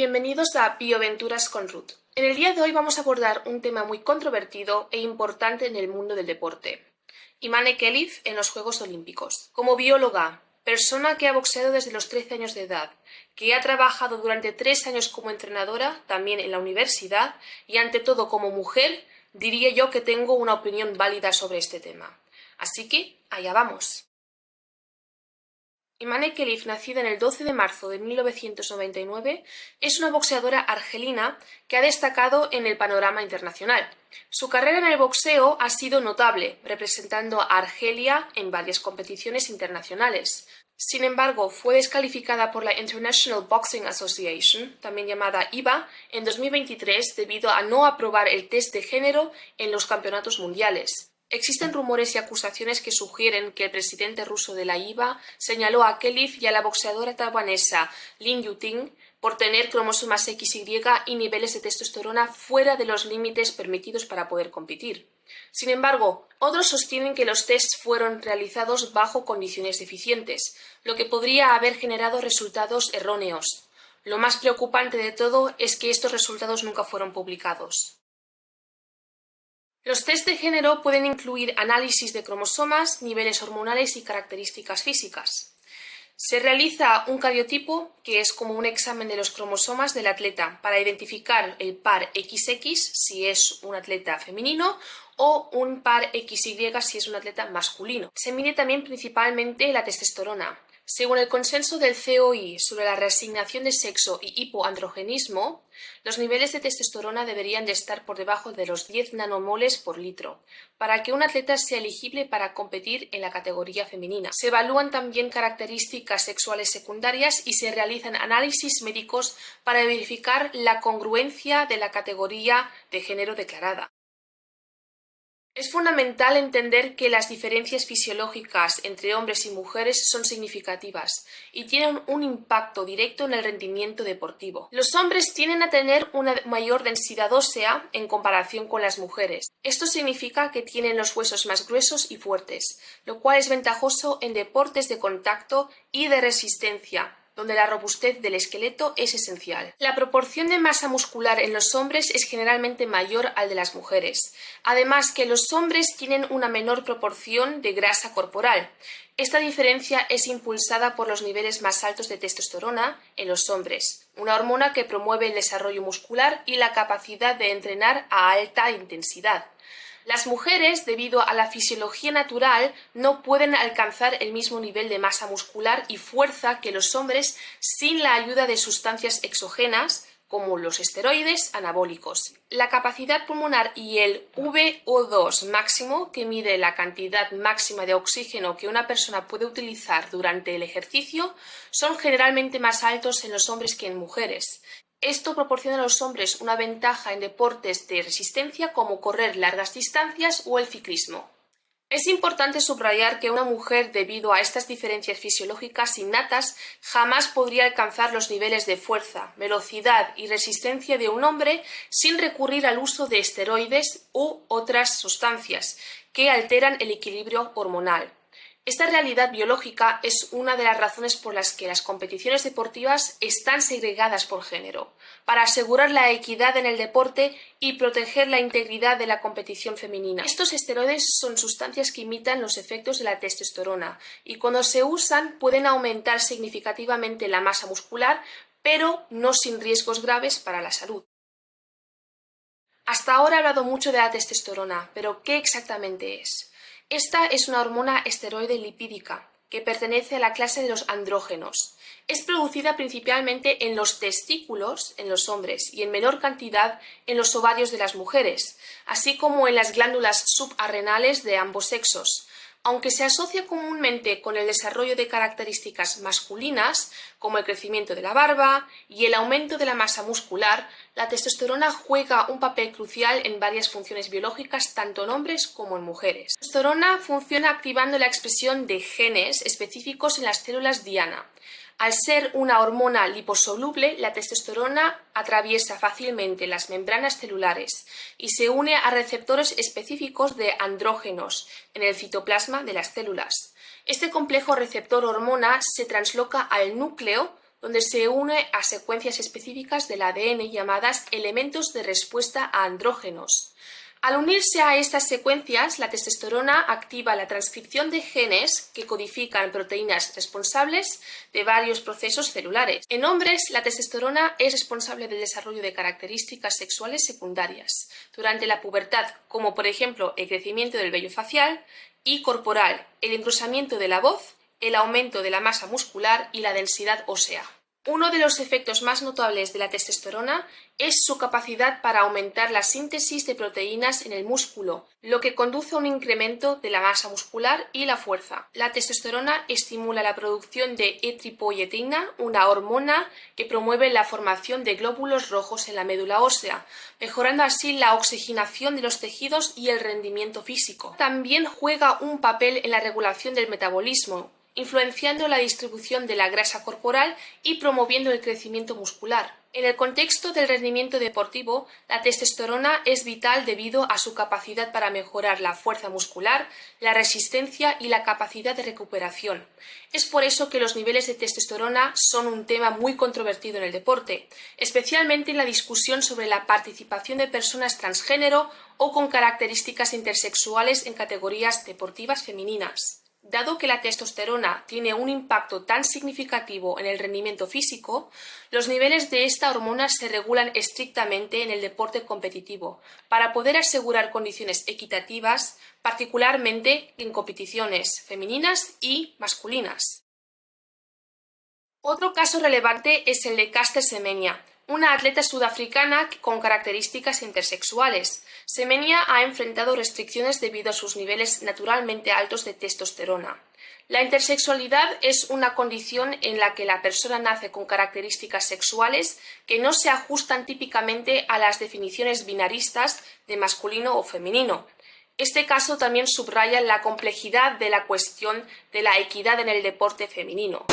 bienvenidos a Bioaventuras con Ruth. En el día de hoy vamos a abordar un tema muy controvertido e importante en el mundo del deporte. Imane Khelif en los Juegos Olímpicos. Como bióloga, persona que ha boxeado desde los 13 años de edad, que ha trabajado durante 3 años como entrenadora, también en la universidad, y ante todo como mujer, diría yo que tengo una opinión válida sobre este tema. Así que, allá vamos. Imane Khelif, nacida en el 12 de marzo de 1999, es una boxeadora argelina que ha destacado en el panorama internacional. Su carrera en el boxeo ha sido notable, representando a Argelia en varias competiciones internacionales. Sin embargo, fue descalificada por la International Boxing Association, también llamada IBA, en 2023 debido a no aprobar el test de género en los campeonatos mundiales. Existen rumores y acusaciones que sugieren que el presidente ruso de la IBA señaló a Khelif y a la boxeadora taiwanesa Lin Yuting por tener cromosomas XY y niveles de testosterona fuera de los límites permitidos para poder competir. Sin embargo, otros sostienen que los tests fueron realizados bajo condiciones deficientes, lo que podría haber generado resultados erróneos. Lo más preocupante de todo es que estos resultados nunca fueron publicados. Los test de género pueden incluir análisis de cromosomas, niveles hormonales y características físicas. Se realiza un cariotipo, que es como un examen de los cromosomas del atleta, para identificar el par XX si es un atleta femenino o un par XY si es un atleta masculino. Se mide también principalmente la testosterona. Según el consenso del COI sobre la reasignación de sexo y hipoandrogenismo, los niveles de testosterona deberían de estar por debajo de los 10 nanomoles por litro, para que un atleta sea elegible para competir en la categoría femenina. Se evalúan también características sexuales secundarias y se realizan análisis médicos para verificar la congruencia de la categoría de género declarada. Es fundamental entender que las diferencias fisiológicas entre hombres y mujeres son significativas y tienen un impacto directo en el rendimiento deportivo. Los hombres tienden a tener una mayor densidad ósea en comparación con las mujeres. Esto significa que tienen los huesos más gruesos y fuertes, lo cual es ventajoso en deportes de contacto y de resistencia, donde la robustez del esqueleto es esencial. La proporción de masa muscular en los hombres es generalmente mayor al de las mujeres, además que los hombres tienen una menor proporción de grasa corporal. Esta diferencia es impulsada por los niveles más altos de testosterona en los hombres, una hormona que promueve el desarrollo muscular y la capacidad de entrenar a alta intensidad. Las mujeres, debido a la fisiología natural, no pueden alcanzar el mismo nivel de masa muscular y fuerza que los hombres sin la ayuda de sustancias exógenas, como los esteroides anabólicos. La capacidad pulmonar y el VO2 máximo, que mide la cantidad máxima de oxígeno que una persona puede utilizar durante el ejercicio, son generalmente más altos en los hombres que en mujeres. Esto proporciona a los hombres una ventaja en deportes de resistencia como correr largas distancias o el ciclismo. Es importante subrayar que una mujer, debido a estas diferencias fisiológicas innatas, jamás podría alcanzar los niveles de fuerza, velocidad y resistencia de un hombre sin recurrir al uso de esteroides u otras sustancias que alteran el equilibrio hormonal. Esta realidad biológica es una de las razones por las que las competiciones deportivas están segregadas por género, para asegurar la equidad en el deporte y proteger la integridad de la competición femenina. Estos esteroides son sustancias que imitan los efectos de la testosterona y cuando se usan pueden aumentar significativamente la masa muscular, pero no sin riesgos graves para la salud. Hasta ahora he hablado mucho de la testosterona, pero ¿qué exactamente es? Esta es una hormona esteroide lipídica que pertenece a la clase de los andrógenos. Es producida principalmente en los testículos en los hombres y en menor cantidad en los ovarios de las mujeres, así como en las glándulas subarrenales de ambos sexos. Aunque se asocia comúnmente con el desarrollo de características masculinas, como el crecimiento de la barba y el aumento de la masa muscular, la testosterona juega un papel crucial en varias funciones biológicas tanto en hombres como en mujeres. La testosterona funciona activando la expresión de genes específicos en las células diana. Al ser una hormona liposoluble, la testosterona atraviesa fácilmente las membranas celulares y se une a receptores específicos de andrógenos en el citoplasma de las células. Este complejo receptor hormona se transloca al núcleo, donde se une a secuencias específicas del ADN llamadas elementos de respuesta a andrógenos. Al unirse a estas secuencias, la testosterona activa la transcripción de genes que codifican proteínas responsables de varios procesos celulares. En hombres, la testosterona es responsable del desarrollo de características sexuales secundarias durante la pubertad, como por ejemplo el crecimiento del vello facial, y corporal, el engrosamiento de la voz, el aumento de la masa muscular y la densidad ósea. Uno de los efectos más notables de la testosterona es su capacidad para aumentar la síntesis de proteínas en el músculo, lo que conduce a un incremento de la masa muscular y la fuerza. La testosterona estimula la producción de eritropoyetina, una hormona que promueve la formación de glóbulos rojos en la médula ósea, mejorando así la oxigenación de los tejidos y el rendimiento físico. También juega un papel en la regulación del metabolismo, influenciando la distribución de la grasa corporal y promoviendo el crecimiento muscular. En el contexto del rendimiento deportivo, la testosterona es vital debido a su capacidad para mejorar la fuerza muscular, la resistencia y la capacidad de recuperación. Es por eso que los niveles de testosterona son un tema muy controvertido en el deporte, especialmente en la discusión sobre la participación de personas transgénero o con características intersexuales en categorías deportivas femeninas. Dado que la testosterona tiene un impacto tan significativo en el rendimiento físico, los niveles de esta hormona se regulan estrictamente en el deporte competitivo para poder asegurar condiciones equitativas, particularmente en competiciones femeninas y masculinas. Otro caso relevante es el de Caster Semenya, una atleta sudafricana con características intersexuales. Semenya ha enfrentado restricciones debido a sus niveles naturalmente altos de testosterona. La intersexualidad es una condición en la que la persona nace con características sexuales que no se ajustan típicamente a las definiciones binaristas de masculino o femenino. Este caso también subraya la complejidad de la cuestión de la equidad en el deporte femenino.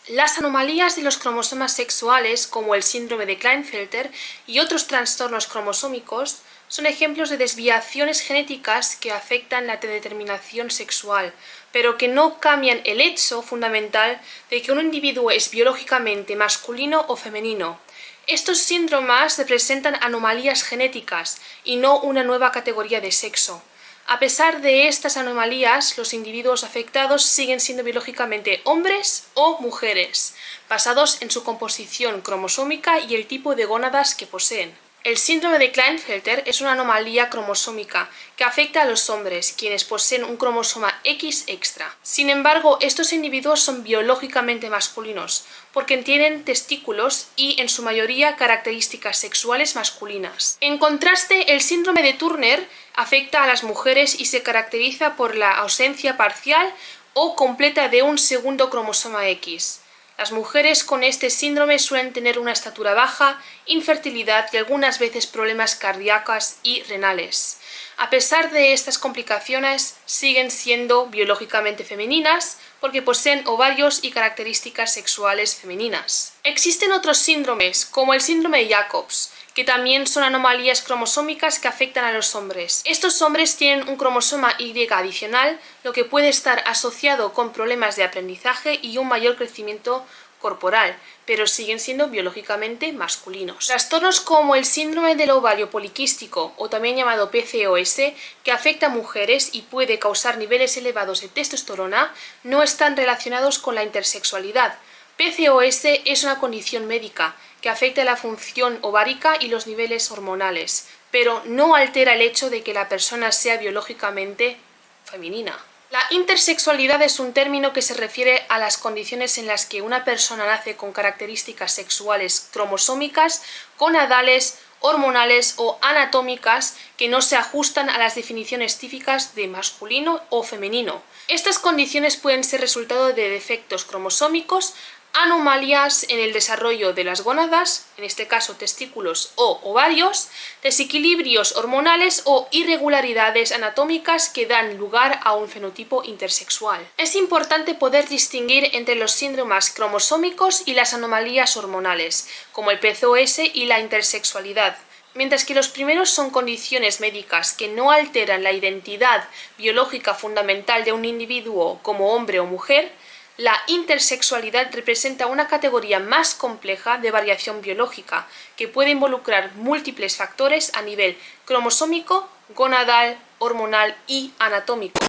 Las anomalías de los cromosomas sexuales, como el síndrome de Klinefelter y otros trastornos cromosómicos, son ejemplos de desviaciones genéticas que afectan la determinación sexual, pero que no cambian el hecho fundamental de que un individuo es biológicamente masculino o femenino. Estos síndromes representan anomalías genéticas y no una nueva categoría de sexo. A pesar de estas anomalías, los individuos afectados siguen siendo biológicamente hombres o mujeres, basados en su composición cromosómica y el tipo de gónadas que poseen. El síndrome de Klinefelter es una anomalía cromosómica que afecta a los hombres, quienes poseen un cromosoma X extra. Sin embargo, estos individuos son biológicamente masculinos, porque tienen testículos y, en su mayoría, características sexuales masculinas. En contraste, el síndrome de Turner afecta a las mujeres y se caracteriza por la ausencia parcial o completa de un segundo cromosoma X. Las mujeres con este síndrome suelen tener una estatura baja, infertilidad y algunas veces problemas cardíacos y renales. A pesar de estas complicaciones, siguen siendo biológicamente femeninas porque poseen ovarios y características sexuales femeninas. Existen otros síndromes, como el síndrome de Jacobs, que también son anomalías cromosómicas que afectan a los hombres. Estos hombres tienen un cromosoma Y adicional, lo que puede estar asociado con problemas de aprendizaje y un mayor crecimiento corporal, pero siguen siendo biológicamente masculinos. Trastornos como el síndrome del ovario poliquístico, o también llamado PCOS, que afecta a mujeres y puede causar niveles elevados de testosterona, no están relacionados con la intersexualidad. PCOS es una condición médica que afecta la función ovárica y los niveles hormonales, pero no altera el hecho de que la persona sea biológicamente femenina. La intersexualidad es un término que se refiere a las condiciones en las que una persona nace con características sexuales cromosómicas, gonadales, hormonales o anatómicas que no se ajustan a las definiciones típicas de masculino o femenino. Estas condiciones pueden ser resultado de defectos cromosómicos, anomalías en el desarrollo de las gónadas, en este caso testículos o ovarios, desequilibrios hormonales o irregularidades anatómicas que dan lugar a un fenotipo intersexual. Es importante poder distinguir entre los síndromes cromosómicos y las anomalías hormonales, como el PCOS y la intersexualidad, Mientras que los primeros son condiciones médicas que no alteran la identidad biológica fundamental de un individuo como hombre o mujer, la intersexualidad representa una categoría más compleja de variación biológica que puede involucrar múltiples factores a nivel cromosómico, gonadal, hormonal y anatómico.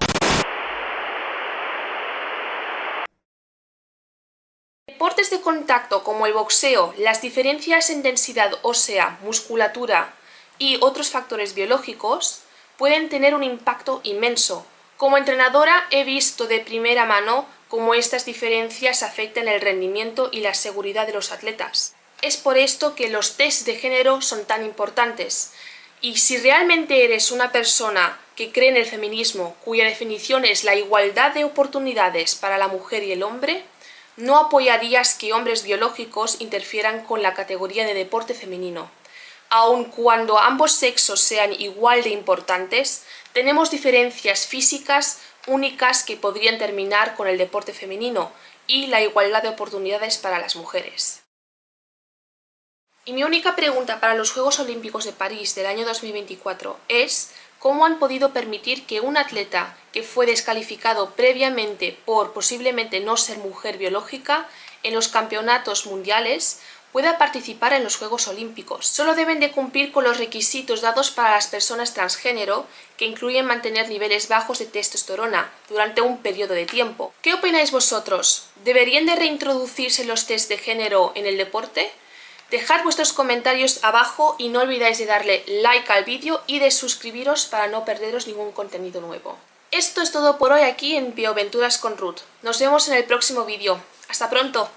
Deportes de contacto como el boxeo, las diferencias en densidad ósea, musculatura y otros factores biológicos pueden tener un impacto inmenso. Como entrenadora he visto de primera mano cómo estas diferencias afectan el rendimiento y la seguridad de los atletas. Es por esto que los tests de género son tan importantes. Y si realmente eres una persona que cree en el feminismo, cuya definición es la igualdad de oportunidades para la mujer y el hombre, no apoyarías que hombres biológicos interfieran con la categoría de deporte femenino. Aun cuando ambos sexos sean igual de importantes, tenemos diferencias físicas únicas que podrían terminar con el deporte femenino y la igualdad de oportunidades para las mujeres. Y mi única pregunta para los Juegos Olímpicos de París del año 2024 es ¿cómo han podido permitir que un atleta que fue descalificado previamente por posiblemente no ser mujer biológica en los campeonatos mundiales pueda participar en los Juegos Olímpicos? Solo deben de cumplir con los requisitos dados para las personas transgénero, que incluyen mantener niveles bajos de testosterona durante un periodo de tiempo. ¿Qué opináis vosotros? ¿Deberían de reintroducirse los test de género en el deporte? Dejad vuestros comentarios abajo y no olvidéis de darle like al vídeo y de suscribiros para no perderos ningún contenido nuevo. Esto es todo por hoy aquí en Bioaventuras con Ruth. Nos vemos en el próximo vídeo. ¡Hasta pronto!